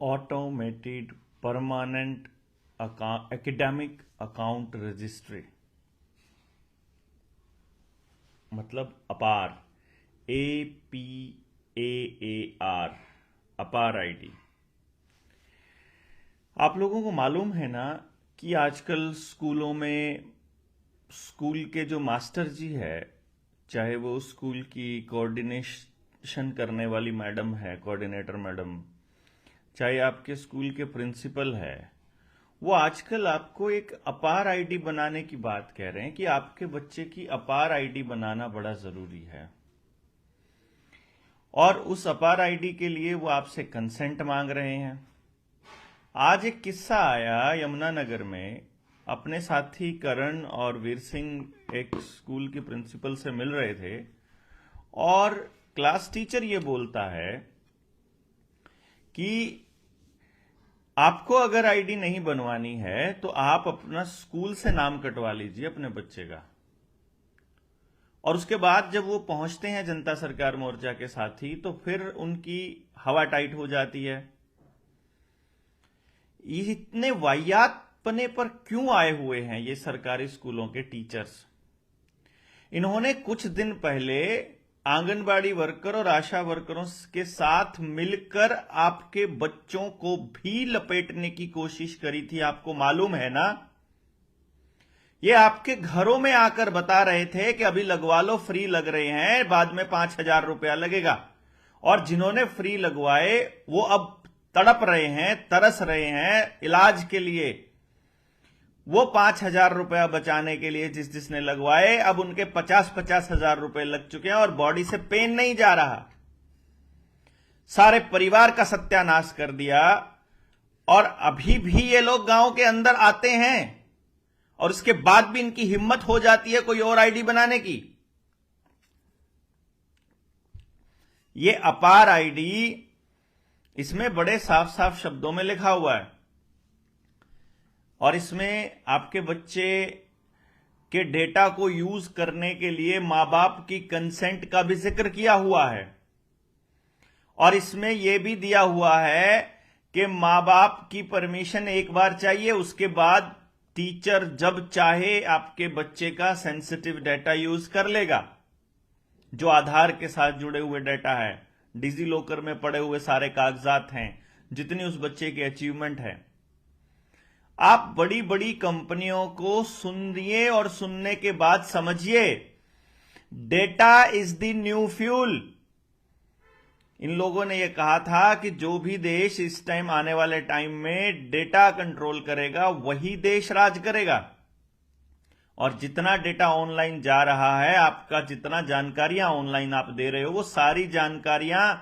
Automated permanent academic account registry, मतलब अपार, APAAR, अपार आईडी। आप लोगों को मालूम है ना कि आजकल स्कूलों में स्कूल के जो मास्टर जी है, चाहे वो स्कूल की कोऑर्डिनेशन करने वाली मैडम है, कोऑर्डिनेटर मैडम, चाहे आपके स्कूल के प्रिंसिपल है, वो आजकल आपको एक अपार आईडी बनाने की बात कह रहे हैं कि आपके बच्चे की अपार आईडी बनाना बड़ा जरूरी है। और उस अपार आईडी के लिए वो आपसे कंसेंट मांग रहे हैं। आज एक किस्सा आया यमुनानगर में, अपने साथी करण और वीर सिंह एक स्कूल के प्रिंसिपल से मिल रहे थे और क्लास टीचर ये बोलता है कि आपको अगर आईडी नहीं बनवानी है तो आप अपना स्कूल से नाम कटवा लीजिए अपने बच्चे का। और उसके बाद जब वो पहुंचते हैं जनता सरकार मोर्चा के साथी, तो फिर उनकी हवा टाइट हो जाती है। ये इतने वाहियातपने पर क्यों आए हुए हैं ये सरकारी स्कूलों के टीचर्स? इन्होंने कुछ दिन पहले आंगनबाड़ी वर्कर और आशा वर्करों के साथ मिलकर आपके बच्चों को भी लपेटने की कोशिश करी थी। आपको मालूम है ना? ये आपके घरों में आकर बता रहे थे कि अभी लगवा लो, फ्री लग रहे हैं, बाद में 5,000 रुपया लगेगा। और जिन्होंने फ्री लगवाए वो अब तड़प रहे हैं, तरस रहे हैं इलाज के लिए। वो 5,000 रुपया बचाने के लिए जिसने लगवाए, अब उनके 50-50 हजार रुपए लग चुके हैं और बॉडी से पेन नहीं जा रहा। सारे परिवार का सत्यानाश कर दिया। और अभी भी ये लोग गांव के अंदर आते हैं और उसके बाद भी इनकी हिम्मत हो जाती है कोई और आईडी बनाने की। ये अपार आईडी, इसमें बड़े साफ साफ शब्दों में लिखा हुआ है और इसमें आपके बच्चे के डेटा को यूज करने के लिए मां बाप की कंसेंट का भी जिक्र किया हुआ है। और इसमें यह भी दिया हुआ है कि मां बाप की परमिशन एक बार चाहिए, उसके बाद टीचर जब चाहे आपके बच्चे का सेंसिटिव डेटा यूज कर लेगा। जो आधार के साथ जुड़े हुए डेटा है, डिजी लॉकर में पड़े हुए सारे कागजात हैं, जितनी उस बच्चे की अचीवमेंट है। आप बड़ी बड़ी कंपनियों को सुनिए और सुनने के बाद समझिए, data is the new fuel. इन लोगों ने यह कहा था कि जो भी देश इस टाइम आने वाले टाइम में डेटा कंट्रोल करेगा वही देश राज करेगा। और जितना डेटा ऑनलाइन जा रहा है, आपका जितना जानकारियां ऑनलाइन आप दे रहे हो, वो सारी जानकारियां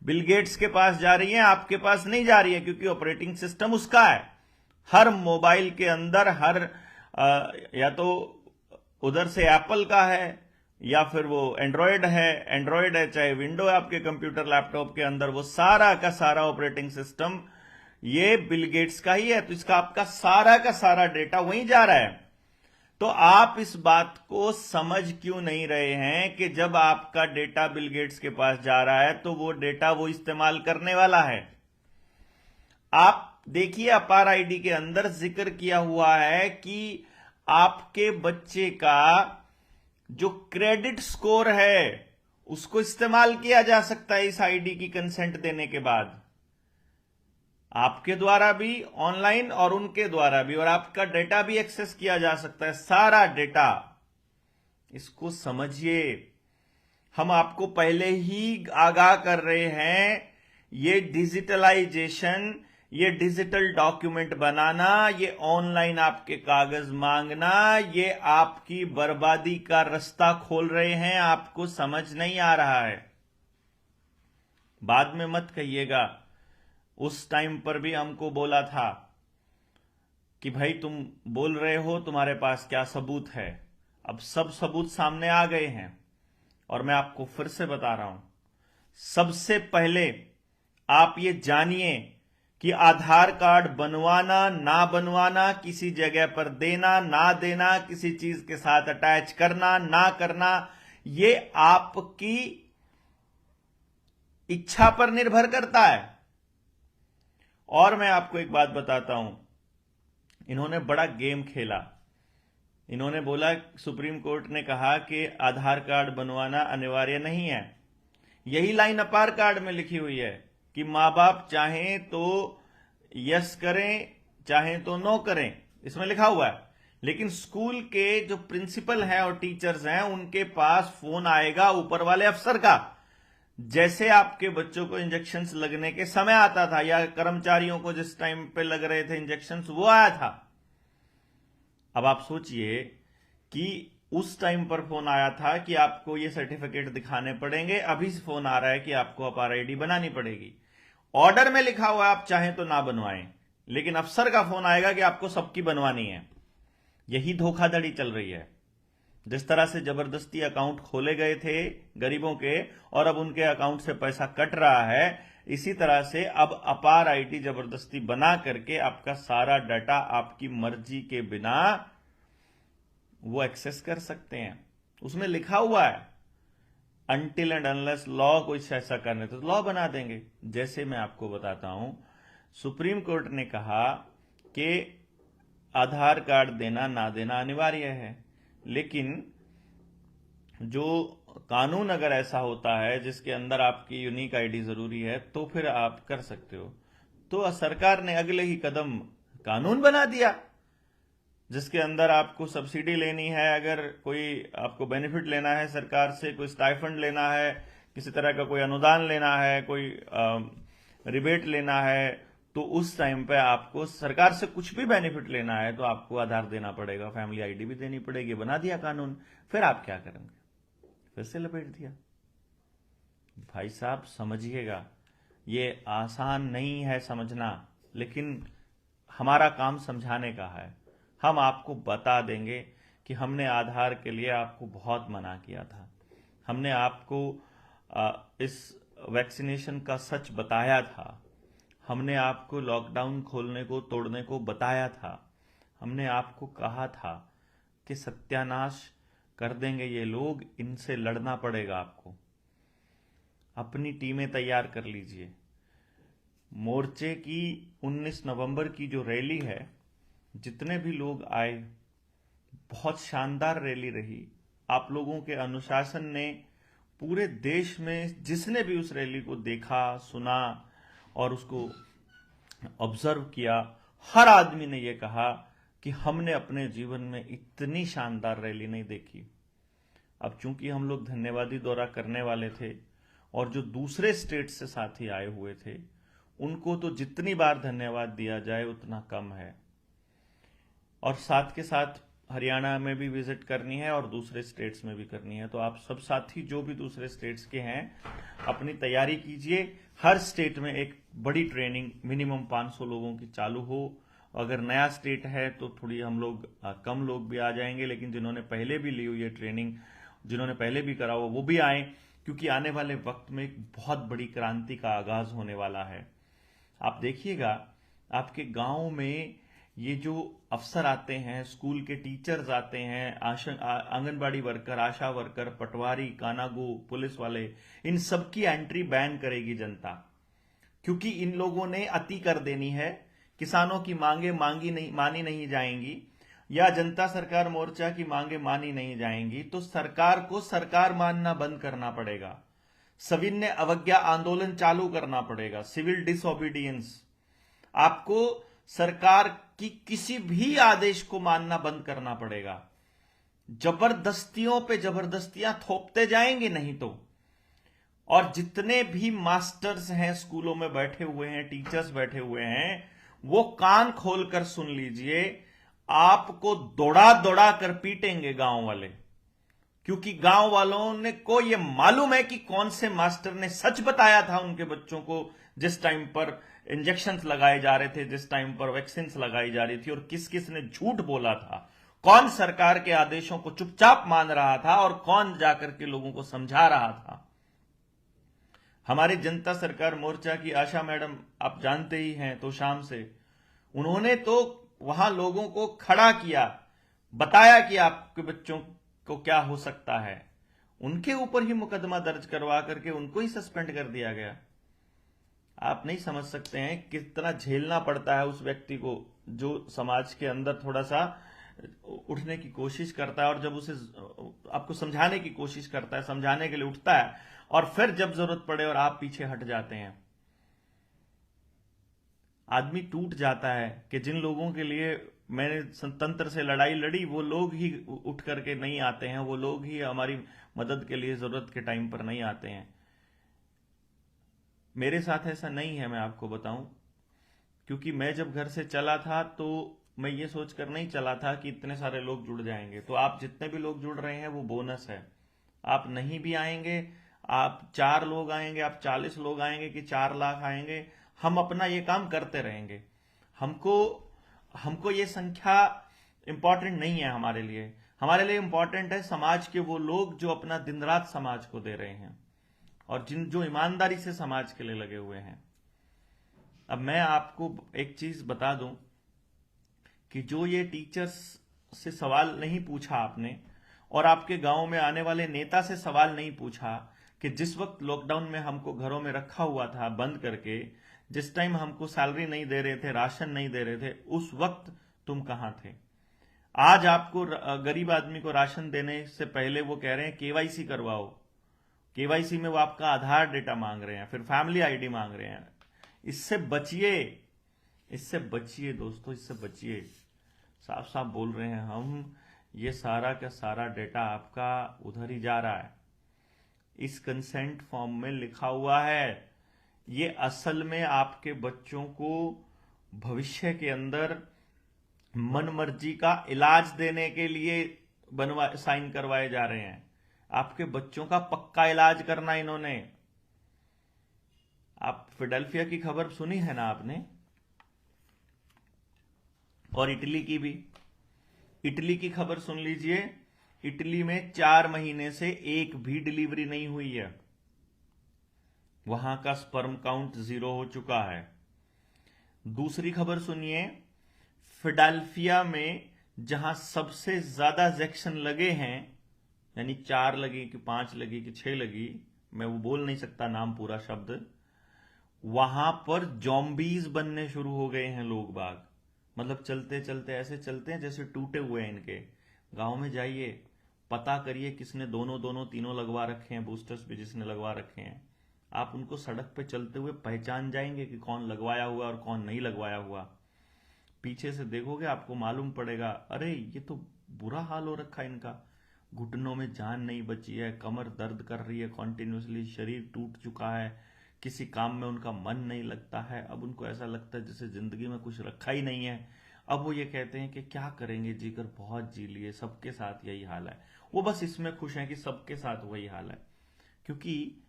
बिल गेट्स के पास जा रही हैं, आपके पास नहीं जा रही है, क्योंकि ऑपरेटिंग सिस्टम उसका है। हर मोबाइल के अंदर या तो उधर से एप्पल का है या फिर वो एंड्रॉयड है, चाहे विंडो है आपके कंप्यूटर लैपटॉप के अंदर, वो सारा का सारा ऑपरेटिंग सिस्टम ये बिल गेट्स का ही है। तो इसका आपका सारा का सारा डेटा वहीं जा रहा है। तो आप इस बात को समझ क्यों नहीं रहे हैं कि जब आपका डेटा बिल गेट्स के पास जा रहा है तो वो डेटा वो इस्तेमाल करने वाला है। आप देखिए, अपार आईडी के अंदर जिक्र किया हुआ है कि आपके बच्चे का जो क्रेडिट स्कोर है उसको इस्तेमाल किया जा सकता है इस आईडी की कंसेंट देने के बाद, आपके द्वारा भी ऑनलाइन और उनके द्वारा भी, और आपका डेटा भी एक्सेस किया जा सकता है, सारा डेटा। इसको समझिए, हम आपको पहले ही आगाह कर रहे हैं, ये डिजिटलाइजेशन, ये डिजिटल डॉक्यूमेंट बनाना, ये ऑनलाइन आपके कागज मांगना, ये आपकी बर्बादी का रास्ता खोल रहे हैं। आपको समझ नहीं आ रहा है। बाद में मत कहिएगा उस टाइम पर भी हमको बोला था कि भाई तुम बोल रहे हो, तुम्हारे पास क्या सबूत है। अब सब सबूत सामने आ गए हैं और मैं आपको फिर से बता रहा हूं। सबसे पहले आप ये जानिए कि आधार कार्ड बनवाना ना बनवाना, किसी जगह पर देना ना देना, किसी चीज के साथ अटैच करना ना करना, ये आपकी इच्छा पर निर्भर करता है। और मैं आपको एक बात बताता हूं, इन्होंने बड़ा गेम खेला। इन्होंने बोला, सुप्रीम कोर्ट ने कहा कि आधार कार्ड बनवाना अनिवार्य नहीं है। यही लाइन अपार कार्ड में लिखी हुई है कि मां बाप चाहें तो यस करें, चाहें तो नो करें, इसमें लिखा हुआ है। लेकिन स्कूल के जो प्रिंसिपल हैं और टीचर्स हैं, उनके पास फोन आएगा ऊपर वाले अफसर का, जैसे आपके बच्चों को इंजेक्शंस लगने के समय आता था, या कर्मचारियों को जिस टाइम पे लग रहे थे इंजेक्शंस, वो आया था। अब आप सोचिए कि उस टाइम पर फोन आया था कि आपको ये सर्टिफिकेट दिखाने पड़ेंगे, अभी फोन आ रहा है कि आपको अपार आईडी बनानी पड़ेगी। ऑर्डर में लिखा हुआ है आप चाहें तो ना बनवाएं, लेकिन अफसर का फोन आएगा कि आपको सबकी बनवानी है। यही धोखाधड़ी चल रही है। जिस तरह से जबरदस्ती अकाउंट खोले गए थे गरीबों के और अब उनके अकाउंट से पैसा कट रहा है, इसी तरह से अब अपार आईडी जबरदस्ती बना करके आपका सारा डाटा आपकी मर्जी के बिना वो एक्सेस कर सकते हैं। उसमें लिखा हुआ है अनटिल एंड अनलेस लॉ कुछ ऐसा करने तो लॉ बना देंगे। जैसे मैं आपको बताता हूं, सुप्रीम कोर्ट ने कहा कि आधार कार्ड देना ना देना अनिवार्य है, लेकिन जो कानून अगर ऐसा होता है जिसके अंदर आपकी यूनिक आईडी जरूरी है, तो फिर आप कर सकते हो। तो सरकार ने अगले ही कदम कानून बना दिया जिसके अंदर आपको सब्सिडी लेनी है, अगर कोई आपको बेनिफिट लेना है सरकार से, कोई स्टाइफंड लेना है, किसी तरह का कोई अनुदान लेना है, कोई रिबेट लेना है, तो उस टाइम पे आपको सरकार से कुछ भी बेनिफिट लेना है तो आपको आधार देना पड़ेगा, फैमिली आईडी भी देनी पड़ेगी। बना दिया कानून। फिर आप क्या करेंगे? फिर से लपेट दिया। भाई साहब समझिएगा, ये आसान नहीं है समझना, लेकिन हमारा काम समझाने का है। हम आपको बता देंगे कि हमने आधार के लिए आपको बहुत मना किया था, हमने आपको इस वैक्सीनेशन का सच बताया था, हमने आपको लॉकडाउन खोलने को तोड़ने को बताया था, हमने आपको कहा था कि सत्यानाश कर देंगे ये लोग, इनसे लड़ना पड़ेगा आपको। अपनी टीमें तैयार कर लीजिए। मोर्चे की 19 नवंबर की जो रैली है, जितने भी लोग आए, बहुत शानदार रैली रही। आप लोगों के अनुशासन ने पूरे देश में, जिसने भी उस रैली को देखा, सुना और उसको ऑब्जर्व किया, हर आदमी ने यह कहा कि हमने अपने जीवन में इतनी शानदार रैली नहीं देखी। अब चूंकि हम लोग धन्यवादी दौरा करने वाले थे और जो दूसरे स्टेट से साथी आए हुए थे, उनको तो जितनी बार धन्यवाद दिया जाए उतना कम है। और साथ के साथ हरियाणा में भी विजिट करनी है और दूसरे स्टेट्स में भी करनी है। तो आप सब साथी जो भी दूसरे स्टेट्स के हैं, अपनी तैयारी कीजिए। हर स्टेट में एक बड़ी ट्रेनिंग मिनिमम 500 लोगों की चालू हो। अगर नया स्टेट है तो थोड़ी हम लोग कम लोग भी आ जाएंगे, लेकिन जिन्होंने पहले भी ली हुई है ट्रेनिंग, जिन्होंने पहले भी करा हुआ, वो भी आए, क्योंकि आने वाले वक्त में एक बहुत बड़ी क्रांति का आगाज होने वाला है। आप देखिएगा, आपके गांव में ये जो अफसर आते हैं, स्कूल के टीचर्स आते हैं, आंगनबाड़ी वर्कर, आशा वर्कर, पटवारी, कानागो, पुलिस वाले, इन सबकी एंट्री बैन करेगी जनता, क्योंकि इन लोगों ने अति कर देनी है। किसानों की मांगे मानी नहीं जाएंगी, या जनता सरकार मोर्चा की मांगे मानी नहीं जाएंगी, तो सरकार को सरकार मानना बंद करना पड़ेगा। सविनय अवज्ञा आंदोलन चालू करना पड़ेगा, सिविल डिसओबीडियंस। आपको सरकार की किसी भी आदेश को मानना बंद करना पड़ेगा। जबरदस्तियों पे जबरदस्तियां थोपते जाएंगे नहीं तो। और जितने भी मास्टर्स हैं स्कूलों में बैठे हुए हैं, टीचर्स बैठे हुए हैं, वो कान खोलकर सुन लीजिए, आपको दौड़ा दौड़ा कर पीटेंगे गांव वाले, क्योंकि गांव वालों ने को ये मालूम है कि कौन से मास्टर ने सच बताया था उनके बच्चों को जिस टाइम पर इंजेक्शंस लगाए जा रहे थे, जिस टाइम पर वैक्सीन लगाई जा रही थी, और किस किस ने झूठ बोला था, कौन सरकार के आदेशों को चुपचाप मान रहा था और कौन जाकर के लोगों को समझा रहा था। हमारी जनता सरकार मोर्चा की आशा मैडम आप जानते ही हैं, तो शाम से उन्होंने तो वहां लोगों को खड़ा किया, बताया कि आपके बच्चों को क्या हो सकता है। उनके ऊपर ही मुकदमा दर्ज करवा करके उनको ही सस्पेंड कर दिया गया। आप नहीं समझ सकते हैं कितना झेलना पड़ता है उस व्यक्ति को जो समाज के अंदर थोड़ा सा उठने की कोशिश करता है, और जब उसे आपको समझाने की कोशिश करता है, समझाने के लिए उठता है, और फिर जब जरूरत पड़े और आप पीछे हट जाते हैं, आदमी टूट जाता है कि जिन लोगों के लिए मैंने तंत्र से लड़ाई लड़ी वो लोग ही उठ करके नहीं आते हैं, वो लोग ही हमारी मदद के लिए जरूरत के टाइम पर नहीं आते हैं। मेरे साथ ऐसा नहीं है, मैं आपको बताऊं, क्योंकि मैं जब घर से चला था तो मैं ये सोचकर नहीं चला था कि इतने सारे लोग जुड़ जाएंगे। तो आप जितने भी लोग जुड़ रहे हैं वो बोनस है। आप नहीं भी आएंगे, आप 4 लोग आएंगे, आप 40 लोग आएंगे कि 4 लाख आएंगे, हम अपना ये काम करते रहेंगे। हमको हमको ये संख्या इंपॉर्टेंट नहीं है हमारे लिए। हमारे लिए इंपॉर्टेंट है समाज के वो लोग जो अपना दिन रात समाज को दे रहे हैं और जो ईमानदारी से समाज के लिए लगे हुए हैं। अब मैं आपको एक चीज बता दूं कि जो ये टीचर्स से सवाल नहीं पूछा आपने, और आपके गांव में आने वाले नेता से सवाल नहीं पूछा कि जिस वक्त लॉकडाउन में हमको घरों में रखा हुआ था बंद करके, जिस टाइम हमको सैलरी नहीं दे रहे थे, राशन नहीं दे रहे थे, उस वक्त तुम कहां थे? आज आपको गरीब आदमी को राशन देने से पहले वो कह रहे हैं केवाईसी करवाओ। केवाईसी में वो आपका आधार डेटा मांग रहे हैं, फिर फैमिली आईडी मांग रहे हैं। इससे बचिए, इससे बचिए दोस्तों, इससे बचिए। साफ साफ बोल रहे हैं हम, ये सारा का सारा डेटा आपका उधर ही जा रहा है। इस कंसेंट फॉर्म में लिखा हुआ है। ये असल में आपके बच्चों को भविष्य के अंदर मन मर्जी का इलाज देने के लिए साइन करवाए जा रहे हैं। आपके बच्चों का पक्का इलाज करना इन्होंने। आप फिडेल्फिया की खबर सुनी है ना आपने, और इटली की भी। इटली की खबर सुन लीजिए। इटली में 4 महीने से एक भी डिलीवरी नहीं हुई है। वहां का स्पर्म काउंट 0 हो चुका है। दूसरी खबर सुनिए, फिडेल्फिया में जहां सबसे ज्यादा इंजेक्शन लगे हैं, यानी 4 लगी कि 5 लगी कि 6 लगी, मैं वो बोल नहीं सकता नाम पूरा शब्द, वहां पर जॉम्बीज बनने शुरू हो गए हैं लोग बाग। मतलब चलते चलते ऐसे चलते हैं जैसे टूटे हुए हैं इनके। गांव में जाइए, पता करिए किसने दोनों दोनों तीनों लगवा रखे हैं, बूस्टर्स भी जिसने लगवा रखे हैं। आप उनको सड़क पे चलते हुए पहचान जाएंगे कि कौन लगवाया हुआ और कौन नहीं लगवाया हुआ। पीछे से देखोगे आपको मालूम पड़ेगा, अरे ये तो बुरा हाल हो रखा है इनका। घुटनों में जान नहीं बची है, कमर दर्द कर रही है कॉन्टिन्यूसली, शरीर टूट चुका है, किसी काम में उनका मन नहीं लगता है। अब उनको ऐसा लगता है जैसे जिंदगी में कुछ रखा ही नहीं है। अब वो ये कहते हैं कि क्या करेंगे, जीकर बहुत जी लिए, सबके साथ यही हाल है। वो बस इसमें खुश हैं कि सबके साथ वही हाल है। क्योंकि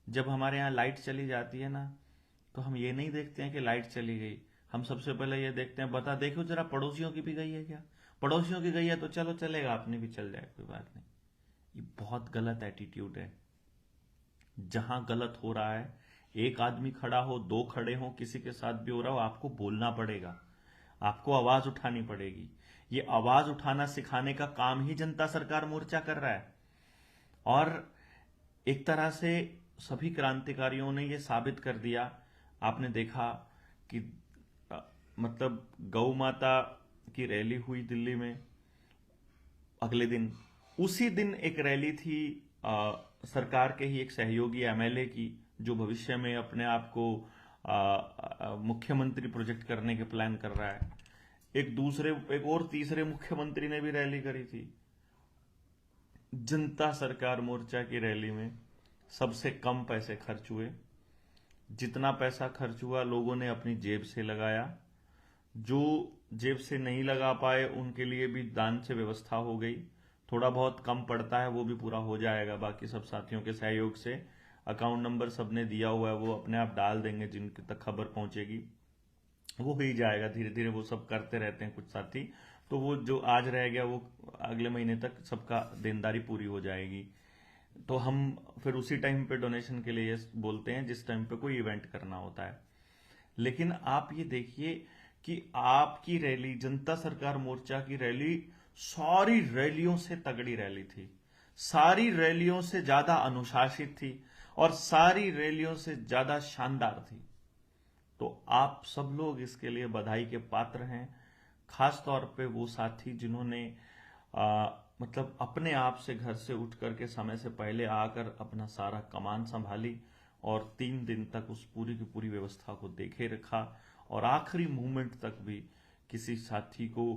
जब हमारे यहाँ लाइट चली जाती है ना, तो हम ये नहीं देखते हैं कि लाइट चली गई, हम सबसे पहले ये देखते हैं, बता देखो जरा पड़ोसियों की भी गई है क्या? पड़ोसियों की गई है तो चलो चलेगा, अपनी भी चल जाए, कोई बात नहीं। ये बहुत गलत एटीट्यूड है। जहां गलत हो रहा है, एक आदमी खड़ा हो, 2 खड़े हो, किसी के साथ भी हो रहा हो, आपको बोलना पड़ेगा, आपको आवाज उठानी पड़ेगी। ये आवाज उठाना सिखाने का काम ही जनता सरकार मोर्चा कर रहा है। और एक तरह से सभी क्रांतिकारियों ने ये साबित कर दिया। आपने देखा कि मतलब गौ माता की रैली हुई दिल्ली में, अगले दिन उसी दिन एक रैली थी सरकार के ही एक सहयोगी एमएलए की, जो भविष्य में अपने आप को मुख्यमंत्री प्रोजेक्ट करने के प्लान कर रहा है। एक और तीसरे मुख्यमंत्री ने भी रैली करी थी। जनता सरकार मोर्चा की रैली में सबसे कम पैसे खर्च हुए। जितना पैसा खर्च हुआ लोगों ने अपनी जेब से लगाया। जो जेब से नहीं लगा पाए उनके लिए भी दान से व्यवस्था हो गई। थोड़ा बहुत कम पड़ता है वो भी पूरा हो जाएगा, बाकी सब साथियों के सहयोग से। अकाउंट नंबर सबने दिया हुआ है, वो अपने आप डाल देंगे, जिनके तक खबर पहुंचेगी वो हो ही जाएगा। धीरे धीरे वो सब करते रहते हैं कुछ साथी, तो वो जो आज रह गया वो अगले महीने तक सबका देनदारी पूरी हो जाएगी। तो हम फिर उसी टाइम पे डोनेशन के लिए बोलते हैं जिस टाइम पे कोई इवेंट करना होता है। लेकिन आप ये देखिए कि आपकी रैली, जनता सरकार मोर्चा की रैली, सारी रैलियों से तगड़ी रैली थी, सारी रैलियों से ज्यादा अनुशासित थी और सारी रैलियों से ज्यादा शानदार थी। तो आप सब लोग इसके लिए बधाई के पात्र हैं। खास तौर पे वो साथी जिन्होंने मतलब अपने आप से घर से उठ करके समय से पहले आकर अपना सारा कमान संभाली और 3 दिन तक उस पूरी की पूरी व्यवस्था को देखे रखा, और आखिरी मोमेंट तक भी किसी साथी को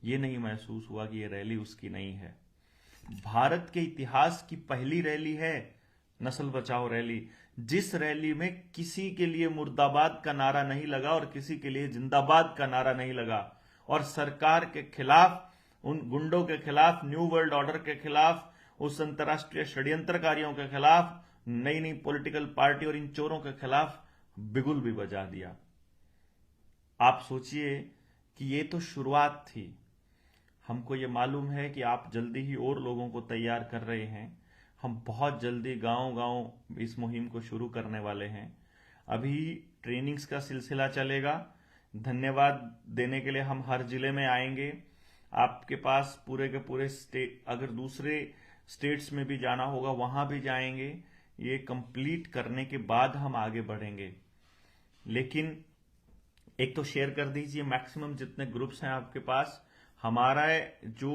ये नहीं महसूस हुआ कि ये रैली उसकी नहीं है। भारत के इतिहास की पहली रैली है नस्ल बचाओ रैली, जिस रैली में किसी के लिए मुर्दाबाद का नारा नहीं लगा और किसी के लिए जिंदाबाद का नारा नहीं लगा, और सरकार के खिलाफ, उन गुंडों के खिलाफ, न्यू वर्ल्ड ऑर्डर के खिलाफ, उस अंतर्राष्ट्रीय षड्यंत्रकारियों के खिलाफ, नई नई पॉलिटिकल पार्टी और इन चोरों के खिलाफ बिगुल भी बजा दिया। आप सोचिए कि ये तो शुरुआत थी। हमको ये मालूम है कि आप जल्दी ही और लोगों को तैयार कर रहे हैं। हम बहुत जल्दी गांव गांव इस मुहिम को शुरू करने वाले हैं। अभी ट्रेनिंग्स का सिलसिला चलेगा। धन्यवाद देने के लिए हम हर जिले में आएंगे। आपके पास पूरे के पूरे स्टेट, अगर दूसरे स्टेट्स में भी जाना होगा वहां भी जाएंगे। ये कंप्लीट करने के बाद हम आगे बढ़ेंगे। लेकिन एक तो शेयर कर दीजिए मैक्सिमम जितने ग्रुप्स हैं आपके पास। हमारा जो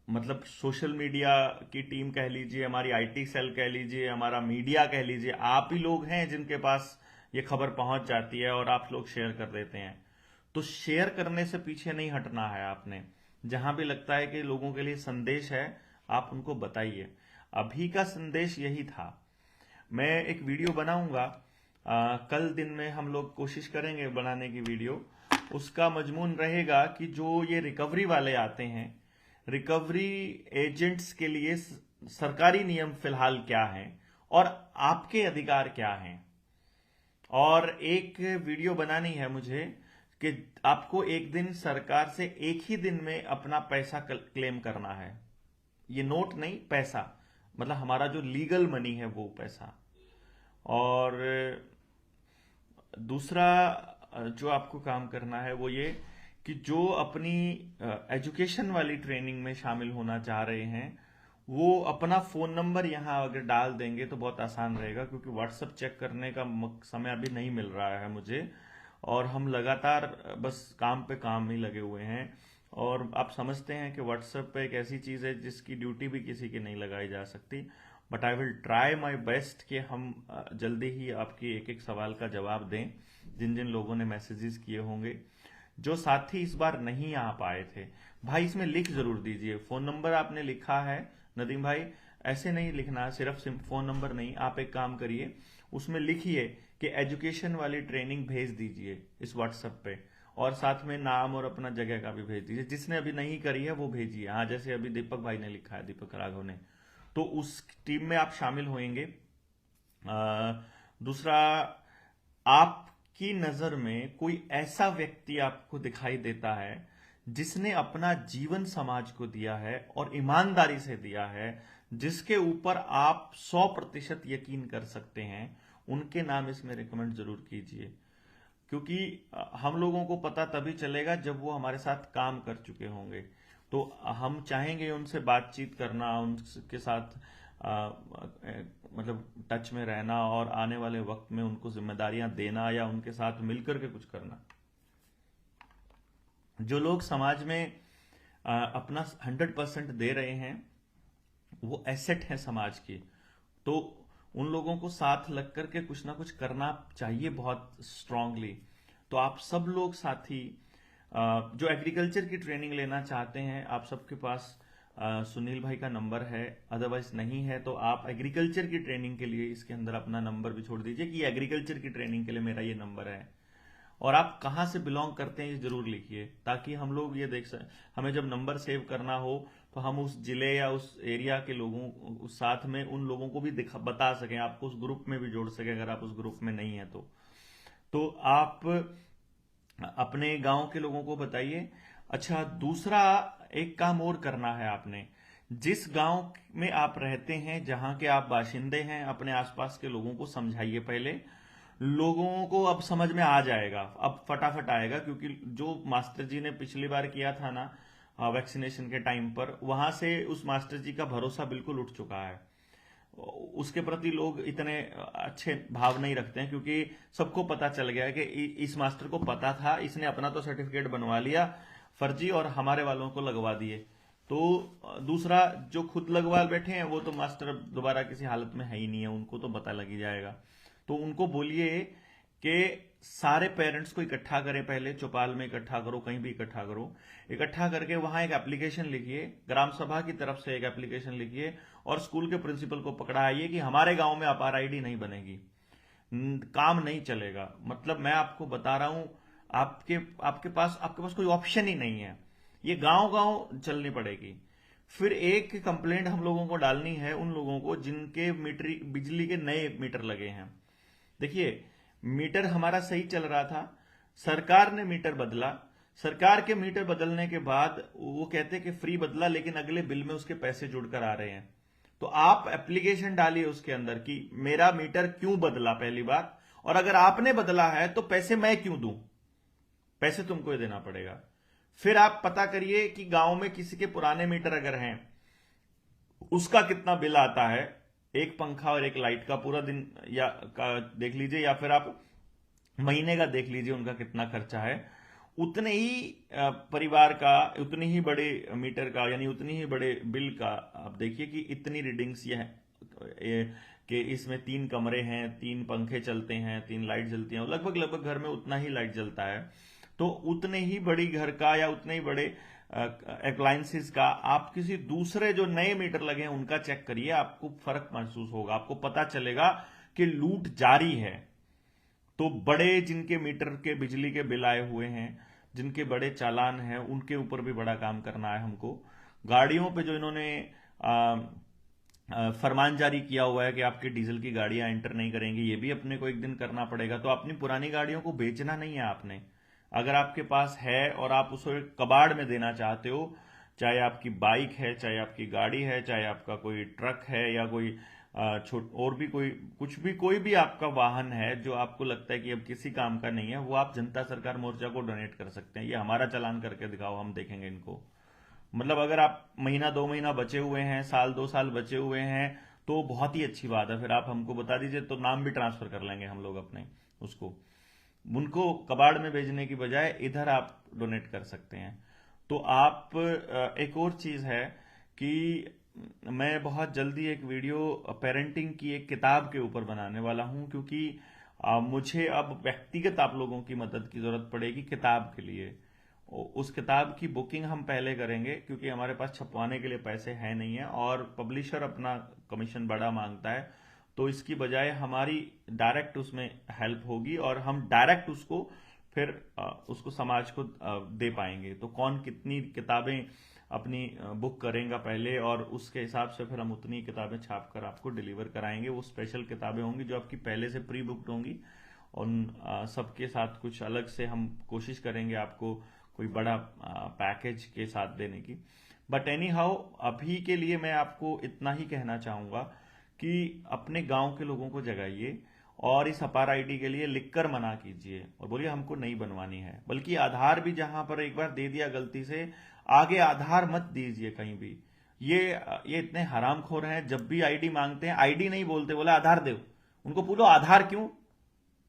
मतलब सोशल मीडिया की टीम कह लीजिए, हमारी आईटी सेल कह लीजिए, हमारा मीडिया कह लीजिए, आप ही लोग हैं जिनके पास ये खबर पहुंच जाती है और आप लोग शेयर कर देते हैं। तो शेयर करने से पीछे नहीं हटना है आपने। जहां भी लगता है कि लोगों के लिए संदेश है, आप उनको बताइए। अभी का संदेश यही था। मैं एक वीडियो बनाऊंगा, कल दिन में हम लोग कोशिश करेंगे बनाने की वीडियो। उसका मजमून रहेगा कि जो ये रिकवरी वाले आते हैं, रिकवरी एजेंट्स के लिए सरकारी नियम फिलहाल क्या हैं और आपके अधिकार क्या हैं। और एक वीडियो बनानी है मुझे कि आपको एक दिन सरकार से एक ही दिन में अपना पैसा क्लेम करना है। ये नोट नहीं, पैसा, मतलब हमारा जो लीगल मनी है वो पैसा। और दूसरा जो आपको काम करना है वो ये कि जो अपनी एजुकेशन वाली ट्रेनिंग में शामिल होना चाह रहे हैं, वो अपना फोन नंबर यहाँ अगर डाल देंगे तो बहुत आसान रहेगा, क्योंकि व्हाट्सएप चेक करने का समय अभी नहीं मिल रहा है मुझे, और हम लगातार बस काम पे काम ही लगे हुए हैं। और आप समझते हैं कि व्हाट्सएप पे एक ऐसी चीज है जिसकी ड्यूटी भी किसी की नहीं लगाई जा सकती। But I will try my best कि हम जल्दी ही आपकी एक एक सवाल का जवाब दें, जिन जिन लोगों ने मैसेजेस किए होंगे। जो साथी इस बार नहीं आ पाए थे, भाई इसमें लिख जरूर दीजिए। फोन नंबर आपने लिखा है नदीम भाई, ऐसे नहीं लिखना, सिर्फ फोन नंबर नहीं। आप एक काम करिए, उसमें लिखिए कि एजुकेशन वाली ट्रेनिंग भेज दीजिए इस व्हाट्सएप पे, और साथ में नाम और अपना जगह का भी भेज दीजिए। जिसने अभी नहीं करी है वो भेजिए। हाँ, जैसे अभी दीपक भाई ने लिखा है, दीपक राघव ने, तो उस टीम में आप शामिल होंगे। दूसरा, आपकी नजर में कोई ऐसा व्यक्ति आपको दिखाई देता है जिसने अपना जीवन समाज को दिया है और ईमानदारी से दिया है, जिसके ऊपर आप 100% यकीन कर सकते हैं, उनके नाम इसमें रिकमेंड जरूर कीजिए। क्योंकि हम लोगों को पता तभी चलेगा जब वो हमारे साथ काम कर चुके होंगे। तो हम चाहेंगे उनसे बातचीत करना, उनके साथ मतलब टच में रहना, और आने वाले वक्त में उनको जिम्मेदारियां देना या उनके साथ मिलकर के कुछ करना। जो लोग समाज में अपना 100% दे रहे हैं, वो एसेट है समाज की। तो उन लोगों को साथ लग करके कुछ ना कुछ करना चाहिए बहुत स्ट्रांगली। तो आप सब लोग साथी जो एग्रीकल्चर की ट्रेनिंग लेना चाहते हैं, आप सबके पास सुनील भाई का नंबर है, अदरवाइज नहीं है तो आप एग्रीकल्चर की ट्रेनिंग के लिए इसके अंदर अपना नंबर भी छोड़ दीजिए कि एग्रीकल्चर की ट्रेनिंग के लिए मेरा ये नंबर है। और आप कहां से बिलोंग करते हैं ये जरूर लिखिए, ताकि हम लोग ये देख सकें। हमें जब नंबर सेव करना हो तो हम उस जिले या उस एरिया के लोगों, उस साथ में उन लोगों को भी बता सकें, आपको उस ग्रुप में भी जोड़ सकें अगर आप उस ग्रुप में नहीं है तो आप अपने गांव के लोगों को बताइए। अच्छा, दूसरा एक काम और करना है आपने। जिस गांव में आप रहते हैं, जहां के आप बाशिंदे हैं, अपने आसपास के लोगों को समझाइए पहले। लोगों को अब समझ में आ जाएगा, अब फटाफट आएगा, क्योंकि जो मास्टर जी ने पिछली बार किया था ना वैक्सीनेशन के टाइम पर, वहां से उस मास्टर जी का भरोसा बिल्कुल उठ चुका है। उसके प्रति लोग इतने अच्छे भाव नहीं रखते हैं, क्योंकि सबको पता चल गया है कि इस मास्टर को पता था, इसने अपना तो सर्टिफिकेट बनवा लिया फर्जी और हमारे वालों को लगवा दिए। तो दूसरा जो खुद लगवा बैठे हैं वो तो मास्टर दोबारा किसी हालत में है ही नहीं है, उनको तो पता लग ही जाएगा। तो उनको बोलिए कि सारे पेरेंट्स को इकट्ठा करें, पहले चौपाल में इकट्ठा करो, कहीं भी इकट्ठा करो, इकट्ठा करके वहां एक एप्लीकेशन लिखिए, ग्राम सभा की तरफ से एक एप्लीकेशन लिखिए और स्कूल के प्रिंसिपल को पकड़ाइए कि हमारे गांव में अपार आईडी नहीं बनेगी, काम नहीं चलेगा। मतलब मैं आपको बता रहा हूं, आपके पास कोई ऑप्शन ही नहीं है, ये गांव गांव चलनी पड़ेगी। फिर एक कंप्लेंट हम लोगों को डालनी है उन लोगों को जिनके मीटर बिजली के नए मीटर लगे हैं। देखिए, मीटर हमारा सही चल रहा था, सरकार ने मीटर बदला, सरकार के मीटर बदलने के बाद वो कहते कि फ्री बदला, लेकिन अगले बिल में उसके पैसे जुड़कर आ रहे हैं। तो आप एप्लीकेशन डालिए उसके अंदर कि मेरा मीटर क्यों बदला, पहली बात, और अगर आपने बदला है तो पैसे मैं क्यों दूं, पैसे तुमको ही देना पड़ेगा। फिर आप पता करिए कि गांव में किसी के पुराने मीटर अगर हैं, उसका कितना बिल आता है, एक पंखा और एक लाइट का पूरा दिन या का देख लीजिए, या फिर आप महीने का देख लीजिए उनका कितना खर्चा है। उतने ही परिवार का, उतनी ही बड़े मीटर का, यानी उतनी ही बड़े बिल का आप देखिए कि इतनी रीडिंग्स ये है कि इसमें 3 कमरे हैं, 3 पंखे चलते हैं, 3 लाइट जलती हैं, लगभग घर में उतना ही लाइट जलता है। तो उतने ही बड़ी घर का या उतने ही बड़े अप्लायंसेस का आप किसी दूसरे जो नए मीटर लगे हैं उनका चेक करिए, आपको फर्क महसूस होगा, आपको पता चलेगा कि लूट जारी है। तो बड़े जिनके मीटर के बिजली के बिल आए हुए हैं, जिनके बड़े चालान हैं, उनके ऊपर भी बड़ा काम करना है हमको। गाड़ियों पे जो इन्होंने फरमान जारी किया हुआ है कि आपकी डीजल की गाड़ियां एंटर नहीं करेंगी, ये भी अपने को एक दिन करना पड़ेगा। तो अपनी पुरानी गाड़ियों को बेचना नहीं है आपने, अगर आपके पास है और आप उसको एक कबाड़ में देना चाहते हो, चाहे आपकी बाइक है, चाहे आपकी गाड़ी है, चाहे आपका कोई ट्रक है या कोई और भी कोई भी आपका वाहन है जो आपको लगता है कि अब किसी काम का नहीं है, वो आप जनता सरकार मोर्चा को डोनेट कर सकते हैं। ये हमारा चालान करके दिखाओ, हम देखेंगे इनको। मतलब अगर आप महीना 2 महीना बचे हुए हैं, साल 2 साल बचे हुए हैं, तो बहुत ही अच्छी बात है, फिर आप हमको बता दीजिए, तो नाम भी ट्रांसफर कर लेंगे हम लोग अपने उसको। उनको कबाड़ में भेजने की बजाय इधर आप डोनेट कर सकते हैं। तो आप एक और चीज है कि मैं बहुत जल्दी एक वीडियो पेरेंटिंग की एक किताब के ऊपर बनाने वाला हूं, क्योंकि मुझे अब व्यक्तिगत आप लोगों की मदद की जरूरत पड़ेगी किताब के लिए। उस किताब की बुकिंग हम पहले करेंगे, क्योंकि हमारे पास छपवाने के लिए पैसे हैं नहीं है और पब्लिशर अपना कमीशन बड़ा मांगता है। तो इसकी बजाय हमारी डायरेक्ट उसमें हेल्प होगी और हम डायरेक्ट उसको फिर उसको समाज को दे पाएंगे। तो कौन कितनी किताबें अपनी बुक करेगा पहले, और उसके हिसाब से फिर हम उतनी किताबें छाप कर आपको डिलीवर कराएंगे। वो स्पेशल किताबें होंगी जो आपकी पहले से प्री बुक्ड होंगी। उन सबके साथ कुछ अलग से हम कोशिश करेंगे आपको कोई बड़ा पैकेज के साथ देने की। बट एनी हाउ, अभी के लिए मैं आपको इतना ही कहना चाहूंगा कि अपने गांव के लोगों को जगाइए और इस अपार आईडी के लिए लिखकर मना कीजिए और बोलिए हमको नहीं बनवानी है। बल्कि आधार भी जहां पर एक बार दे दिया गलती से, आगे आधार मत दीजिए कहीं भी। ये इतने हरामखोर हैं, जब भी आईडी मांगते हैं आईडी नहीं बोलते, बोला आधार दो। उनको पूछो आधार क्यों,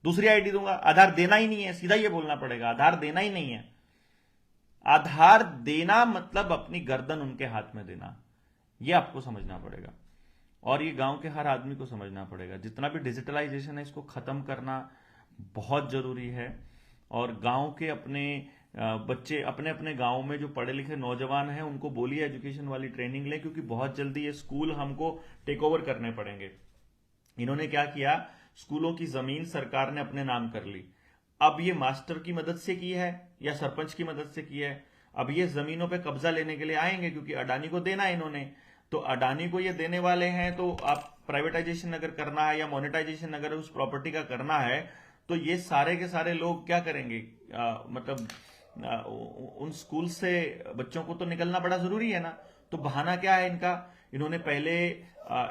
दूसरी आईडी दूंगा। आधार देना ही नहीं है, सीधा ये बोलना पड़ेगा, आधार देना ही नहीं है। आधार देना मतलब अपनी गर्दन उनके हाथ में देना, ये आपको समझना पड़ेगा और ये गांव के हर आदमी को समझना पड़ेगा। जितना भी डिजिटलाइजेशन है इसको खत्म करना बहुत जरूरी है। और गांव के अपने बच्चे अपने अपने गांव में जो पढ़े लिखे नौजवान हैं उनको बोलिए एजुकेशन वाली ट्रेनिंग लें, क्योंकि बहुत जल्दी ये स्कूल हमको टेक ओवर करने पड़ेंगे। इन्होंने क्या किया, स्कूलों की जमीन सरकार ने अपने नाम कर ली। अब ये मास्टर की मदद से की है या सरपंच की मदद से की है, अब ये जमीनों पे कब्जा लेने के लिए आएंगे, क्योंकि अडानी को देना है इन्होंने। तो अडानी को ये देने वाले हैं, तो आप प्राइवेटाइजेशन अगर करना है या मोनेटाइजेशन अगर उस प्रॉपर्टी का करना है, तो ये सारे के सारे लोग क्या करेंगे, मतलब उन स्कूल से बच्चों को तो निकलना बड़ा जरूरी है ना। तो बहाना क्या है इनका, इन्होंने पहले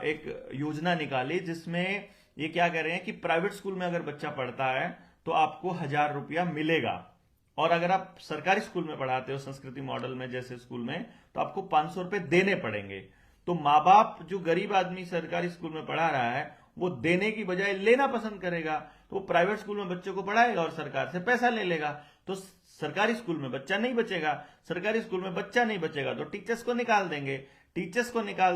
एक योजना निकाली जिसमें ये क्या कह रहे हैं कि प्राइवेट स्कूल में अगर बच्चा पढ़ता है तो आपको 1000 रुपया मिलेगा, और अगर आप सरकारी स्कूल में पढ़ाते हो संस्कृति मॉडल में जैसे स्कूल में, तो आपको 500 रुपए देने पड़ेंगे। तो माँ बाप जो गरीब आदमी सरकारी स्कूल में पढ़ा रहा है वो देने की बजाय लेना पसंद करेगा, तो वो प्राइवेट स्कूल में बच्चों को पढ़ाएगा और सरकार से पैसा ले लेगा। तो सरकारी स्कूल में बच्चा नहीं बचेगा, सरकारी स्कूल में बच्चा नहीं बचेगा तो टीचर्स को निकाल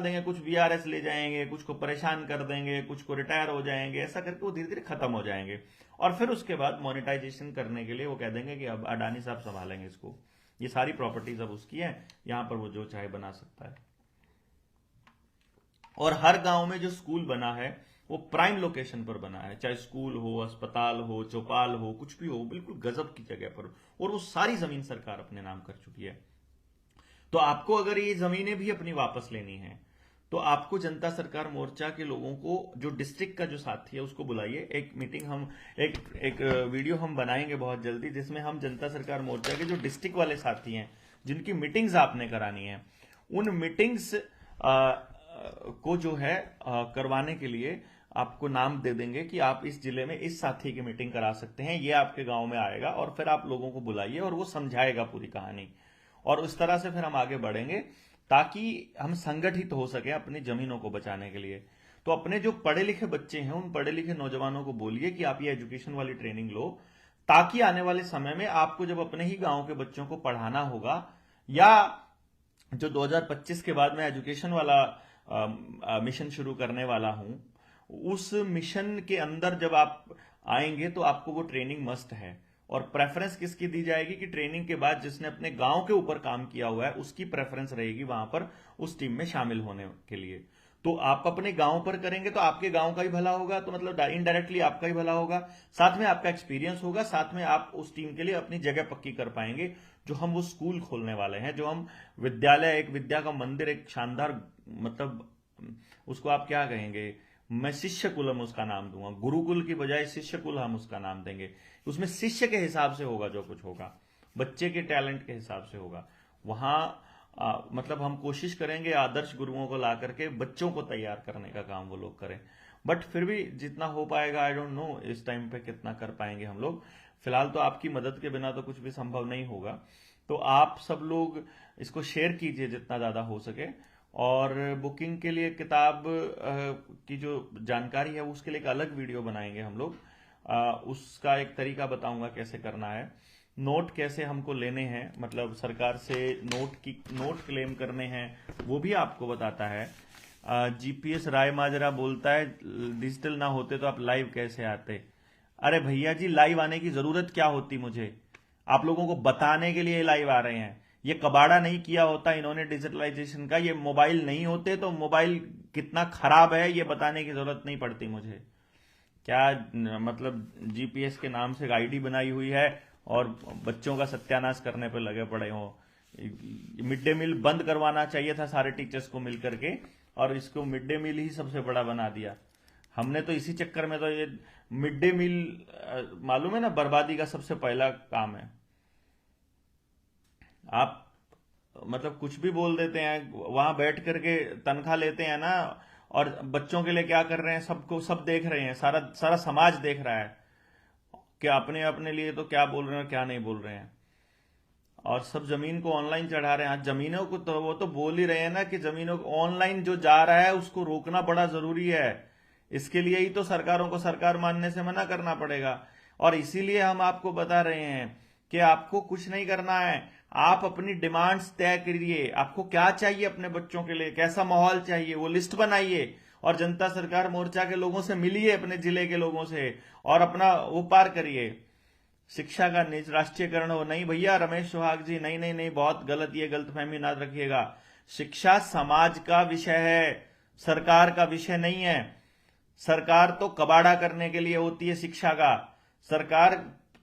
देंगे, कुछ वीआरएस ले जाएंगे, कुछ को परेशान कर देंगे, कुछ को रिटायर हो जाएंगे, ऐसा करके वो धीरे धीरे खत्म हो जाएंगे। और फिर उसके बाद मोनेटाइजेशन करने के लिए वो कह देंगे कि अब अडानी साहब संभालेंगे इसको, ये सारी प्रॉपर्टीज अब उसकी है, यहां पर वो जो चाहे बना सकता है। और हर गांव में जो स्कूल बना है वो प्राइम लोकेशन पर बना है, चाहे स्कूल हो, अस्पताल हो, चौपाल हो, कुछ भी हो, बिल्कुल गजब की जगह पर, और वो सारी जमीन सरकार अपने नाम कर चुकी है। तो आपको अगर ये जमीनें भी अपनी वापस लेनी है तो आपको जनता सरकार मोर्चा के लोगों को, जो डिस्ट्रिक्ट का जो साथी है उसको बुलाइए, एक मीटिंग हम एक वीडियो हम बनाएंगे बहुत जल्दी, जिसमें हम जनता सरकार मोर्चा के जो डिस्ट्रिक्ट वाले साथी हैं जिनकी मीटिंग्स आपने करानी है, उन मीटिंग्स को जो है करवाने के लिए आपको नाम दे देंगे कि आप इस जिले में इस साथी की मीटिंग करा सकते हैं, ये आपके गांव में आएगा और फिर आप लोगों को बुलाइए और वो समझाएगा पूरी कहानी, और उस तरह से फिर हम आगे बढ़ेंगे ताकि हम संगठित हो सके अपनी जमीनों को बचाने के लिए। तो अपने जो पढ़े लिखे बच्चे हैं उन पढ़े लिखे नौजवानों को बोलिए कि आप ये एजुकेशन वाली ट्रेनिंग लो, ताकि आने वाले समय में आपको जब अपने ही गांव के बच्चों को पढ़ाना होगा, या जो 2025 के बाद में एजुकेशन वाला मिशन शुरू करने वाला हूं, उस मिशन के अंदर जब आप आएंगे तो आपको वो ट्रेनिंग मस्ट है। और प्रेफरेंस किसकी दी जाएगी कि ट्रेनिंग के बाद जिसने अपने गांव के ऊपर काम किया हुआ है उसकी प्रेफरेंस रहेगी वहां पर उस टीम में शामिल होने के लिए। तो आप अपने गांव पर करेंगे तो आपके गांव का ही भला होगा, तो मतलब इनडायरेक्टली आपका ही भला होगा, साथ में आपका एक्सपीरियंस होगा, साथ में आप उस टीम के लिए अपनी जगह पक्की कर पाएंगे। जो हम वो स्कूल खोलने वाले हैं, जो हम विद्यालय, एक विद्या का मंदिर, एक शानदार, मतलब उसको आप क्या कहेंगे, मैं शिष्य कुलम उसका नाम दूंगा, गुरुकुल की बजाय शिष्य कुल हम उसका नाम देंगे। उसमें शिष्य के हिसाब से होगा, जो कुछ होगा बच्चे के टैलेंट के हिसाब से होगा। वहां मतलब हम कोशिश करेंगे आदर्श गुरुओं को ला करके बच्चों को तैयार करने का काम वो लोग करें, बट फिर भी जितना हो पाएगा, आई डोंट नो इस टाइम पे कितना कर पाएंगे हम लोग। फिलहाल तो आपकी मदद के बिना तो कुछ भी संभव नहीं होगा, तो आप सब लोग इसको शेयर कीजिए जितना ज्यादा हो सके। और बुकिंग के लिए किताब की जो जानकारी है उसके लिए एक अलग वीडियो बनाएंगे हम लोग, उसका एक तरीका बताऊंगा कैसे करना है। नोट कैसे हमको लेने हैं, मतलब सरकार से नोट क्लेम करने हैं, वो भी आपको बताता है। जीपीएस राय माजरा बोलता है डिजिटल ना होते तो आप लाइव कैसे आते। अरे भैया जी, लाइव आने की जरूरत क्या होती, मुझे आप लोगों को बताने के लिए लाइव आ रहे हैं। ये कबाड़ा नहीं किया होता इन्होंने डिजिटलाइजेशन का, ये मोबाइल नहीं होते तो मोबाइल कितना खराब है ये बताने की जरूरत नहीं पड़ती मुझे। क्या मतलब जीपीएस के नाम से आईडी बनाई हुई है और बच्चों का सत्यानाश करने पर लगे पड़े हो। मिड डे मील बंद करवाना चाहिए था सारे टीचर्स को मिलकर के, और इसको मिड डे मील ही सबसे बड़ा बना दिया हमने। तो इसी चक्कर में तो ये मिड डे मील मालूम है ना, बर्बादी का सबसे पहला काम है। आप मतलब कुछ भी बोल देते हैं, वहां बैठ करके तनख्वाह लेते हैं ना, और बच्चों के लिए क्या कर रहे हैं सबको सब देख रहे हैं, सारा समाज देख रहा है कि अपने अपने लिए तो क्या बोल रहे हैं और क्या नहीं बोल रहे हैं। और सब जमीन को ऑनलाइन चढ़ा रहे हैं। आज जमीनों को तो वो तो बोल ही रहे हैं ना कि जमीनों को ऑनलाइन जो जा रहा है उसको रोकना बड़ा जरूरी है। इसके लिए ही तो सरकारों को सरकार मानने से मना करना पड़ेगा, और इसीलिए हम आपको बता रहे हैं कि आपको कुछ नहीं करना है, आप अपनी डिमांड्स तय करिए। आपको क्या चाहिए अपने बच्चों के लिए, कैसा माहौल चाहिए, वो लिस्ट बनाइए और जनता सरकार मोर्चा के लोगों से मिलिए, अपने जिले के लोगों से, और अपना वो पार करिए। शिक्षा का राष्ट्रीयकरण हो, नहीं भैया रमेश सुहाग जी, नहीं नहीं नहीं, बहुत गलत, ये गलतफहमी ना रखिएगा। शिक्षा समाज का विषय है, सरकार का विषय नहीं है। सरकार तो कबाड़ा करने के लिए होती है शिक्षा का। सरकार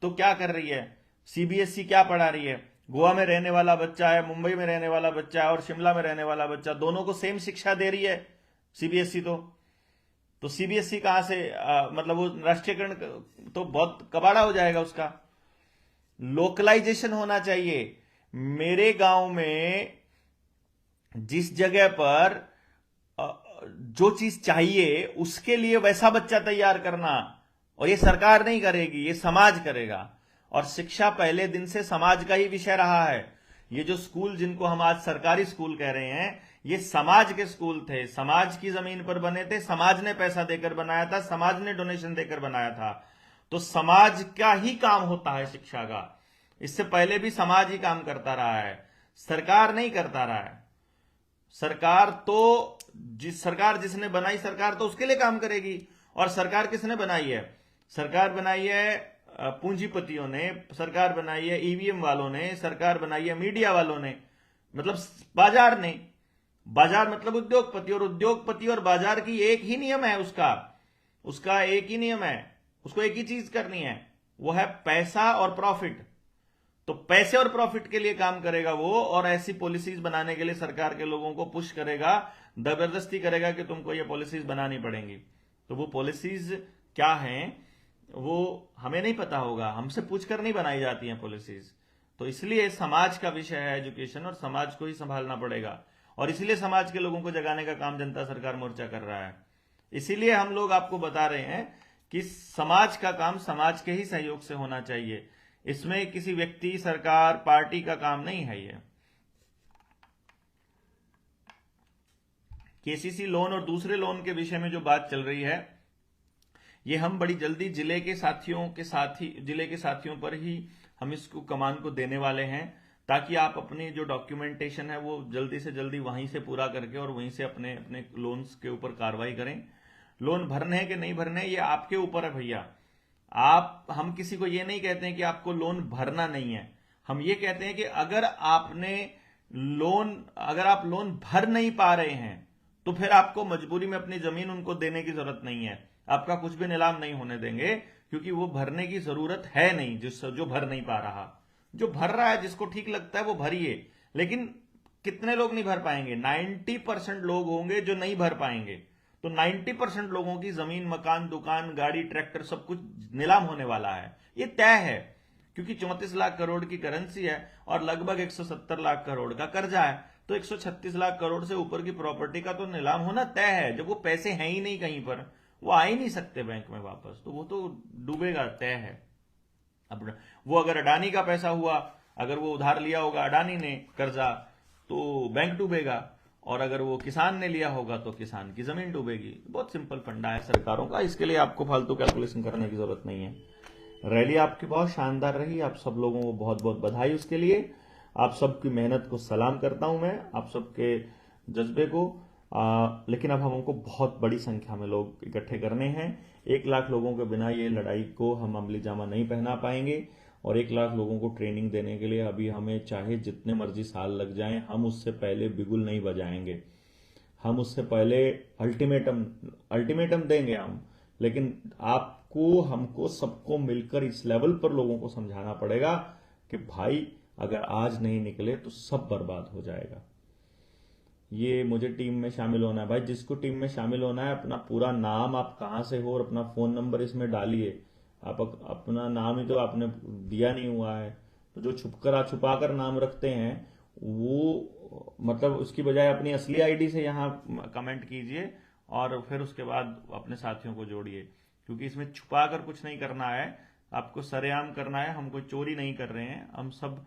तो क्या कर रही है, सीबीएसई क्या पढ़ा रही है। गोवा में रहने वाला बच्चा है, मुंबई में रहने वाला बच्चा है और शिमला में रहने वाला बच्चा, दोनों को सेम शिक्षा दे रही है सीबीएसई। तो सीबीएसई कहां से मतलब वो राष्ट्रीयकरण तो बहुत कबाड़ा हो जाएगा उसका। लोकलाइजेशन होना चाहिए। मेरे गांव में जिस जगह पर जो चीज चाहिए उसके लिए वैसा बच्चा तैयार करना, और ये सरकार नहीं करेगी, ये समाज करेगा। और शिक्षा पहले दिन से समाज का ही विषय रहा है। ये जो स्कूल जिनको हम आज सरकारी स्कूल कह रहे हैं, ये समाज के स्कूल थे, समाज की जमीन पर बने थे, समाज ने पैसा देकर बनाया था, समाज ने डोनेशन देकर बनाया था। तो समाज का ही काम होता है शिक्षा का। इससे पहले भी समाज ही काम करता रहा है, सरकार नहीं करता रहा है। सरकार जिसने बनाई, सरकार तो उसके लिए काम करेगी। और सरकार किसने बनाई है? सरकार बनाई है पूंजीपतियों ने, सरकार बनाई है ईवीएम वालों ने, सरकार बनाई है मीडिया वालों ने, मतलब बाजार ने। बाजार मतलब उद्योगपति, और उद्योगपति और बाजार की एक ही नियम है, उसका एक ही नियम है, उसको एक ही चीज करनी है, वो है पैसा और प्रॉफिट। तो पैसे और प्रॉफिट के लिए काम करेगा वो, और ऐसी पॉलिसीज बनाने के लिए सरकार के लोगों को पुश करेगा, जबरदस्ती करेगा कि तुमको ये पॉलिसीज बनानी पड़ेंगी। तो वो पॉलिसीज क्या हैं वो हमें नहीं पता होगा, हमसे पूछकर नहीं बनाई जाती हैं पॉलिसीज। तो इसलिए समाज का विषय है एजुकेशन, और समाज को ही संभालना पड़ेगा। और इसीलिए समाज के लोगों को जगाने का काम जनता सरकार मोर्चा कर रहा है। इसीलिए हम लोग आपको बता रहे हैं कि समाज का काम समाज के ही सहयोग से होना चाहिए। इसमें किसी व्यक्ति, सरकार, पार्टी का काम नहीं है। ये केसीसी लोन और दूसरे लोन के विषय में जो बात चल रही है, ये हम बड़ी जल्दी जिले के साथियों पर ही हम इसको कमान को देने वाले हैं, ताकि आप अपनी जो डॉक्यूमेंटेशन है वो जल्दी से जल्दी वहीं से पूरा करके और वहीं से अपने अपने लोन्स के ऊपर कार्रवाई करें। लोन भरने हैं कि नहीं भरने हैं ये आपके ऊपर है भैया। हम किसी को ये नहीं कहते हैं कि आपको लोन भरना नहीं है, हम ये कहते हैं कि अगर आप लोन भर नहीं पा रहे हैं तो फिर आपको मजबूरी में अपनी जमीन उनको देने की जरूरत नहीं है, आपका कुछ भी नीलाम नहीं होने देंगे, क्योंकि वो भरने की जरूरत है नहीं। जो भर नहीं पा रहा, जो भर रहा है, जिसको ठीक लगता है वो भरिए। लेकिन कितने लोग नहीं भर पाएंगे? 90% लोग होंगे जो नहीं भर पाएंगे। तो 90% लोगों की जमीन, मकान, दुकान, गाड़ी, ट्रैक्टर सब कुछ नीलाम होने वाला है, ये तय है। क्योंकि 34 लाख करोड़ की करेंसी है और लगभग 170 लाख करोड़ का कर्जा है, तो 136 लाख करोड़ से ऊपर की प्रॉपर्टी का तो नीलाम होना तय है। जब वो पैसे हैं ही नहीं कहीं पर, वो आ ही नहीं सकते बैंक में वापस, तो वो तो डूबेगा, तय है। अब वो अगर अडानी का पैसा हुआ, अगर वो उधार लिया होगा अडानी ने कर्जा, तो बैंक डूबेगा, और अगर वो किसान ने लिया होगा तो किसान की जमीन डूबेगी। बहुत सिंपल फंडा है सरकारों का, इसके लिए आपको फालतू कैलकुलेशन करने की जरूरत नहीं है। रैली आपकी बहुत शानदार रही, आप सब लोगों को बहुत बहुत बधाई उसके लिए। आप सबकी मेहनत को सलाम करता हूं मैं, आप सबके जज्बे को। लेकिन अब हमको बहुत बड़ी संख्या में लोग इकट्ठे करने हैं। 1 लाख लोगों के बिना ये लड़ाई को हम अमली जामा नहीं पहना पाएंगे, और 1 लाख लोगों को ट्रेनिंग देने के लिए अभी हमें चाहे जितने मर्जी साल लग जाएं, हम उससे पहले बिगुल नहीं बजाएंगे। हम उससे पहले अल्टीमेटम देंगे हम। लेकिन आपको, हमको, सबको मिलकर इस लेवल पर लोगों को समझाना पड़ेगा कि भाई अगर आज नहीं निकले तो सब बर्बाद हो जाएगा। ये मुझे टीम में शामिल होना है भाई। जिसको टीम में शामिल होना है, अपना पूरा नाम, आप कहां से हो और अपना फोन नंबर इसमें डालिए। आप अपना नाम ही तो आपने दिया नहीं हुआ है, तो जो छुपा कर नाम रखते हैं वो, मतलब उसकी बजाय अपनी असली आईडी से यहाँ कमेंट कीजिए, और फिर उसके बाद अपने साथियों को जोड़िए। क्योंकि इसमें छुपा कर कुछ नहीं करना है, आपको सरेआम करना है। हम कोई चोरी नहीं कर रहे हैं, हम सब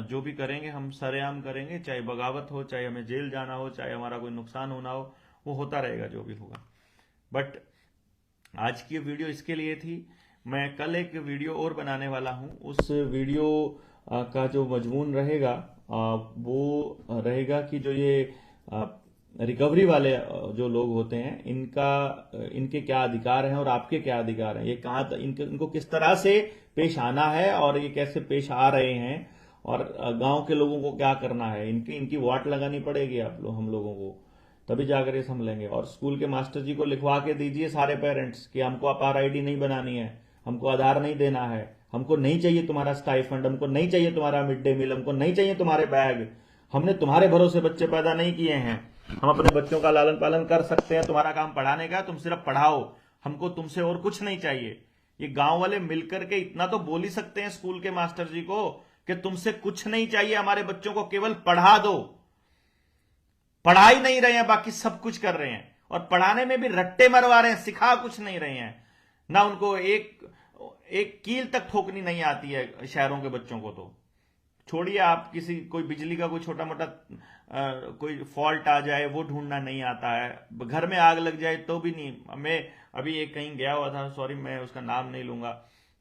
जो भी करेंगे हम सरेआम करेंगे, चाहे बगावत हो, चाहे हमें जेल जाना हो, चाहे हमारा कोई नुकसान होना हो, वो होता रहेगा जो भी होगा। बट आज की वीडियो इसके लिए थी। मैं कल एक वीडियो और बनाने वाला हूं। उस वीडियो का जो मजमून रहेगा वो रहेगा कि जो ये रिकवरी वाले जो लोग होते हैं, इनके क्या अधिकार हैं और आपके क्या अधिकार हैं, ये कहाँ इनको किस तरह से पेश आना है और ये कैसे पेश आ रहे हैं, और गांव के लोगों को क्या करना है। इनकी वाट लगानी पड़ेगी हम लोगों को, तभी जाकर ये संभलेंगे। और स्कूल के मास्टर जी को लिखवा के दीजिए सारे पेरेंट्स कि हमको अपार आईडी नहीं बनानी है, हमको आधार नहीं देना है, हमको नहीं चाहिए तुम्हारा स्टाइफंड, हमको नहीं चाहिए तुम्हारा मिड डे मील, हमको नहीं चाहिए तुम्हारे बैग। हमने तुम्हारे भरोसे बच्चे पैदा नहीं किए हैं, हम अपने बच्चों का लालन पालन कर सकते हैं, तुम्हारा काम पढ़ाने का, तुम सिर्फ पढ़ाओ, हमको तुमसे और कुछ नहीं चाहिए। ये गांव वाले मिलकर के इतना तो बोल ही सकते हैं स्कूल के मास्टर जी को कि तुमसे कुछ नहीं चाहिए, हमारे बच्चों को केवल पढ़ा दो। पढ़ा ही नहीं रहे हैं, बाकी सब कुछ कर रहे हैं, और पढ़ाने में भी रट्टे मरवा रहे हैं, सिखा कुछ नहीं रहे हैं। ना उनको एक कील तक ठोकनी नहीं आती है शहरों के बच्चों को। तो छोड़िए आप किसी कोई बिजली का कोई छोटा मोटा कोई फॉल्ट आ जाए वो ढूंढना नहीं आता है, घर में आग लग जाए तो भी नहीं। मैं अभी एक कहीं गया हुआ था, सॉरी मैं उसका नाम नहीं लूंगा,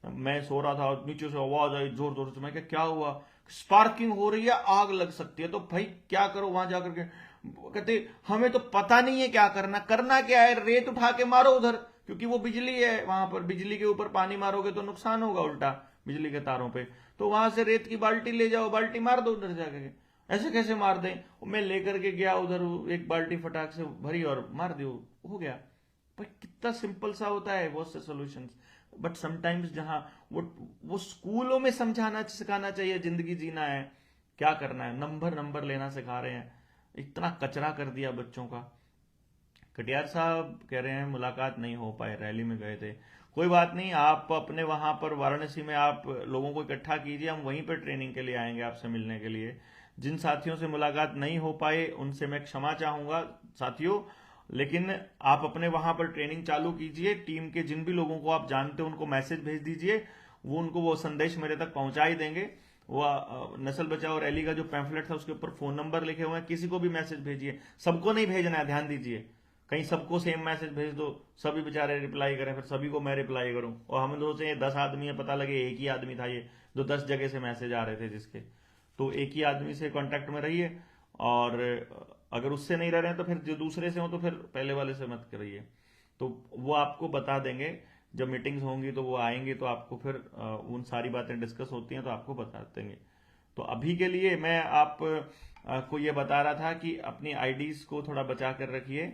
मैं सो रहा था और नीचे से आवाज आई जोर जोर से, मैं क्या हुआ, स्पार्किंग हो रही है, आग लग सकती है। तो भाई क्या करो वहां जाकर के, कहते हमें तो पता नहीं है क्या करना, करना क्या है, रेत उठा के मारो उधर, क्योंकि वो बिजली है वहां पर, बिजली के ऊपर पानी मारोगे तो नुकसान होगा उल्टा बिजली के तारों पे। तो वहां से रेत की बाल्टी ले जाओ, बाल्टी मार दो उधर जाकर के। ऐसे कैसे मार दें, मैं लेकर के गया उधर, एक बाल्टी फटाक से भरी और मार दी, हो गया। पर कितना सिंपल सा होता है बहुत से सॉल्यूशंस। बट समटाइम्स जहां वो स्कूलों में समझाना सिखाना चाहिए, जिंदगी जीना है, क्या करना है, नंबर नंबर लेना सिखा रहे हैं, इतना कचरा कर दिया बच्चों का। कटियार साहब कह रहे हैं मुलाकात नहीं हो पाए, रैली में गए थे। कोई बात नहीं, आप अपने वहां पर वाराणसी में आप लोगों को इकट्ठा कीजिए, हम वहीं पर ट्रेनिंग के लिए आएंगे आपसे मिलने के लिए। जिन साथियों से मुलाकात नहीं हो पाए उनसे मैं क्षमा चाहूंगा साथियों, लेकिन आप अपने वहां पर ट्रेनिंग चालू कीजिए, टीम के जिन भी लोगों को आप जानते हो उनको मैसेज भेज दीजिए, वो उनको वो संदेश मेरे तक पहुंचा ही देंगे। वो नस्ल बचाओ रैली का जो पैम्फलेट था उसके ऊपर फोन नंबर लिखे हुए हैं, किसी को भी मैसेज भेजिए, सबको नहीं भेजना है, ध्यान दीजिए, कहीं सबको सेम मैसेज भेज दो, सभी बेचारे रिप्लाई करें, फिर सभी को मैं रिप्लाई करूं, और हम दो से 10 आदमी है, पता लगे एक ही आदमी था ये जो 10 जगह से मैसेज आ रहे थे जिसके। तो एक ही आदमी से कांटेक्ट में रहिए, और अगर उससे नहीं रह रहे हैं तो फिर जो दूसरे से हो तो फिर पहले वाले से मत करिए। तो वो आपको बता देंगे, जब मीटिंग्स होंगी तो वो आएंगे तो आपको फिर उन सारी बातें डिस्कस होती हैं तो आपको बता देंगे। तो अभी के लिए मैं आप को ये बता रहा था कि अपनी आईडीज को थोड़ा बचा कर रखिए।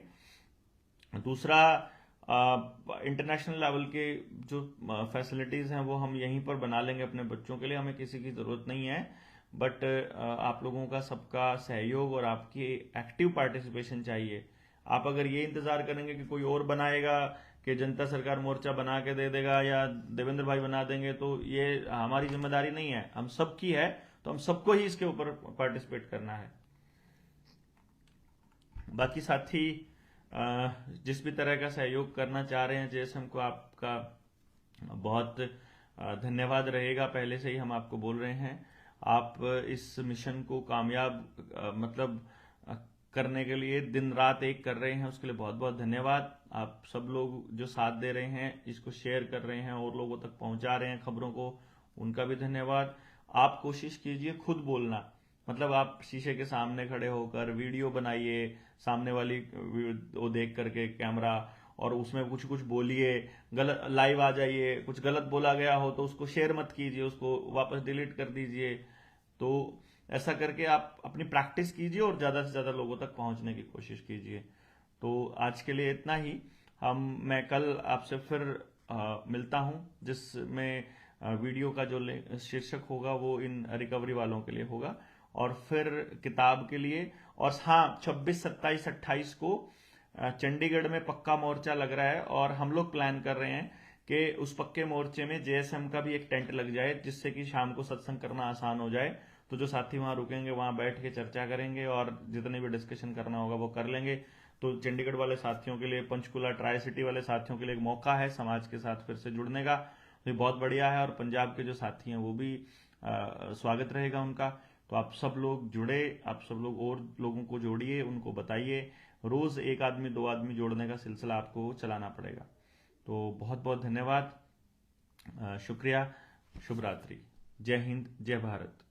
दूसरा, इंटरनेशनल लेवल के जो फैसिलिटीज हैं वो हम यहीं पर बना लेंगे अपने बच्चों के लिए, हमें किसी की जरूरत नहीं है। बट आप लोगों का सबका सहयोग और आपकी एक्टिव पार्टिसिपेशन चाहिए। आप अगर ये इंतजार करेंगे कि कोई और बनाएगा, कि जनता सरकार मोर्चा बना के दे देगा या देवेंद्र भाई बना देंगे, तो ये हमारी जिम्मेदारी नहीं है, हम सबकी है। तो हम सबको ही इसके ऊपर पार्टिसिपेट करना है। बाकी साथी जिस भी तरह का सहयोग करना चाह रहे हैं जेएसएम को, आपका बहुत धन्यवाद रहेगा, पहले से ही हम आपको बोल रहे हैं। आप इस मिशन को कामयाब मतलब करने के लिए दिन रात एक कर रहे हैं, उसके लिए बहुत बहुत धन्यवाद। आप सब लोग जो साथ दे रहे हैं, इसको शेयर कर रहे हैं और लोगों तक पहुंचा रहे हैं खबरों को, उनका भी धन्यवाद। आप कोशिश कीजिए खुद बोलना, मतलब आप शीशे के सामने खड़े होकर वीडियो बनाइए, सामने वाली वो देख करके कैमरा, और उसमें कुछ कुछ बोलिए, गलत लाइव आ जाइए, कुछ गलत बोला गया हो तो उसको शेयर मत कीजिए, उसको वापस डिलीट कर दीजिए। तो ऐसा करके आप अपनी प्रैक्टिस कीजिए और ज्यादा से ज्यादा लोगों तक पहुंचने की कोशिश कीजिए। तो आज के लिए इतना ही। मैं कल आपसे फिर मिलता हूं, जिसमें वीडियो का जो शीर्षक होगा वो इन रिकवरी वालों के लिए होगा, और फिर किताब के लिए। और हाँ, 26, 27, 28 को चंडीगढ़ में पक्का मोर्चा लग रहा है, और हम लोग प्लान कर रहे हैं कि उस पक्के मोर्चे में जेएसएम का भी एक टेंट लग जाए, जिससे कि शाम को सत्संग करना आसान हो जाए। तो जो साथी वहां रुकेंगे वहां बैठ के चर्चा करेंगे और जितने भी डिस्कशन करना होगा वो कर लेंगे। तो चंडीगढ़ वाले साथियों के लिए, पंचकुला ट्राई सिटी वाले साथियों के लिए एक मौका है समाज के साथ फिर से जुड़ने का, तो ये बहुत बढ़िया है। और पंजाब के जो साथी हैं वो भी स्वागत रहेगा उनका। तो आप सब लोग जुड़े, आप सब लोग और लोगों को जोड़िए, उनको बताइए। रोज एक आदमी 2 आदमी जोड़ने का सिलसिला आपको चलाना पड़ेगा। तो बहुत बहुत धन्यवाद, शुक्रिया, शुभ रात्रि, जय हिंद, जय भारत।